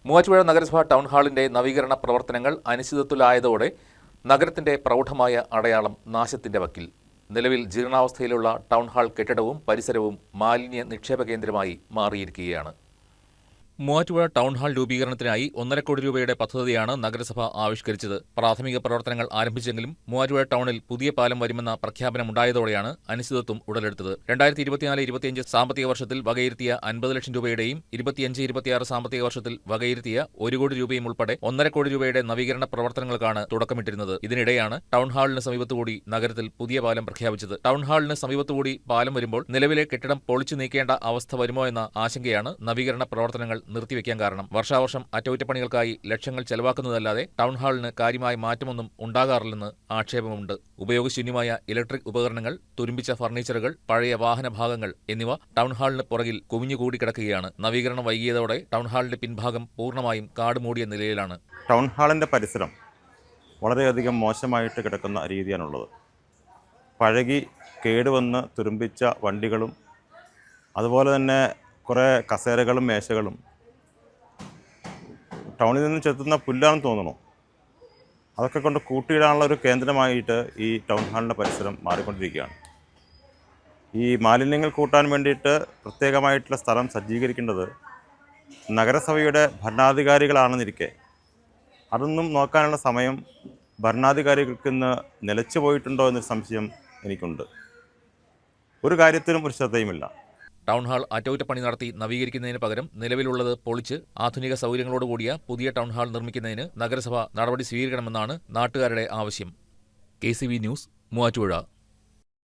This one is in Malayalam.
മൂവാറ്റുപുഴ നഗരസഭ ടൗൺ ഹാളിന്റെ നവീകരണ പ്രവർത്തനങ്ങൾ അനിശ്ചിതത്വത്തിലായതോടെ നഗരത്തിന്റെ പ്രൗഢമായ അടയാളം നാശത്തിന്റെ വക്കിൽ. നിലവിൽ ജീർണാവസ്ഥയിലുള്ള ടൗൺ ഹാൾ കെട്ടിടവും പരിസരവും മാലിന്യ നിക്ഷേപ കേന്ദ്രമായി മാറിയിരിക്കുകയാണ്. മൂവാറ്റുപുഴ ടൗൺ ഹാൾ രൂപീകരണത്തിനായി 1.5 കോടി രൂപയുടെ പദ്ധതിയാണ് നഗരസഭ ആവിഷ്കരിച്ചത്. പ്രാഥമിക പ്രവർത്തനങ്ങൾ ആരംഭിച്ചെങ്കിലും മൂവാറ്റുപുഴ ടൗണിൽ പുതിയ പാലം വരുമെന്ന പ്രഖ്യാപനമുണ്ടായതോടെയാണ് അനിശ്ചിതത്വം ഉടലെടുത്തത്. 2024-25 സാമ്പത്തിക വർഷത്തിൽ വകയിരുത്തിയ 50 ലക്ഷം രൂപയുടെയും 25-26 സാമ്പത്തിക വർഷത്തിൽ വകയിരുത്തിയ 1 കോടി രൂപയും ഉൾപ്പെടെ 1.5 കോടി രൂപയുടെ നവീകരണ പ്രവർത്തനങ്ങൾക്കാണ് തുടക്കമിട്ടിരുന്നത്. ഇതിനിടെയാണ് ടൗൺ ഹാളിന് സമീപത്തുകൂടി നഗരത്തിൽ പുതിയ പാലം പ്രഖ്യാപിച്ചത്. ടൗൺ ഹാളിന് സമീപത്തുകൂടി പാലം വരുമ്പോൾ നിലവിലെ കെട്ടിടം പൊളിച്ചു നീക്കേണ്ട അവസ്ഥ വരുമോ എന്ന ആശങ്കയാണ് നവീകരണ പ്രവർത്തനങ്ങൾ നിർത്തിവെക്കാൻ കാരണം. വർഷാവർഷം അറ്റകുറ്റപ്പണികൾക്കായി ലക്ഷങ്ങൾ ചെലവാക്കുന്നതല്ലാതെ ടൗൺ ഹാളിന് കാര്യമായ മാറ്റമൊന്നും ഉണ്ടാകാറില്ലെന്ന് ആക്ഷേപമുണ്ട്. ഉപയോഗശൂന്യമായ ഇലക്ട്രിക് ഉപകരണങ്ങൾ, തുരുമ്പിച്ച ഫർണിച്ചറുകൾ, പഴയ വാഹന ഭാഗങ്ങൾ എന്നിവ ടൗൺ ഹാളിന് പുറകിൽ കുമിഞ്ഞുകൂടി കിടക്കുകയാണ്. നവീകരണം വൈകിയതോടെ ടൗൺ ഹാളിന്റെ പിൻഭാഗം പൂർണ്ണമായും കാട് മൂടിയ നിലയിലാണ്. ടൗൺ ഹാളിന്റെ പരിസരം വളരെയധികം മോശമായിട്ട് കിടക്കുന്ന രീതിയാണുള്ളത്. പഴകി കേടുവന്ന് തുരുമ്പിച്ച വണ്ടികളും അതുപോലെ തന്നെ കുറേ കസേരകളും മേശകളും ടൗണിൽ നിന്ന് ചെത്തുന്ന പുല്ലാണെന്ന് തോന്നുന്നു. അതൊക്കെ കൊണ്ട് കൂട്ടിയിടാനുള്ള ഒരു കേന്ദ്രമായിട്ട് ഈ ടൗൺ ഹാളിൻ്റെ പരിസരം മാറിക്കൊണ്ടിരിക്കുകയാണ്. ഈ മാലിന്യങ്ങൾ കൂട്ടാൻ വേണ്ടിയിട്ട് പ്രത്യേകമായിട്ടുള്ള സ്ഥലം സജ്ജീകരിക്കേണ്ടത് നഗരസഭയുടെ ഭരണാധികാരികളാണെന്നിരിക്കെ അതൊന്നും നോക്കാനുള്ള സമയം ഭരണാധികാരികൾക്ക് ഇന്ന് നിലച്ചു പോയിട്ടുണ്ടോ എന്നൊരു സംശയം എനിക്കുണ്ട്. ഒരു കാര്യത്തിലും ഒരു ശ്രദ്ധയുമില്ല. ടൗൺ ഹാൾ അറ്റകുറ്റപ്പണി നടത്തി നവീകരിക്കുന്നതിന് പകരം നിലവിലുള്ളത് പൊളിച്ച് ആധുനിക സൗകര്യങ്ങളോടുകൂടിയ പുതിയ ടൗൺ ഹാൾ നിർമ്മിക്കുന്നതിന് നഗരസഭ നടപടി സ്വീകരിക്കണമെന്നാണ് നാട്ടുകാരുടെ ആവശ്യം. KCV news, Muvattupuzha.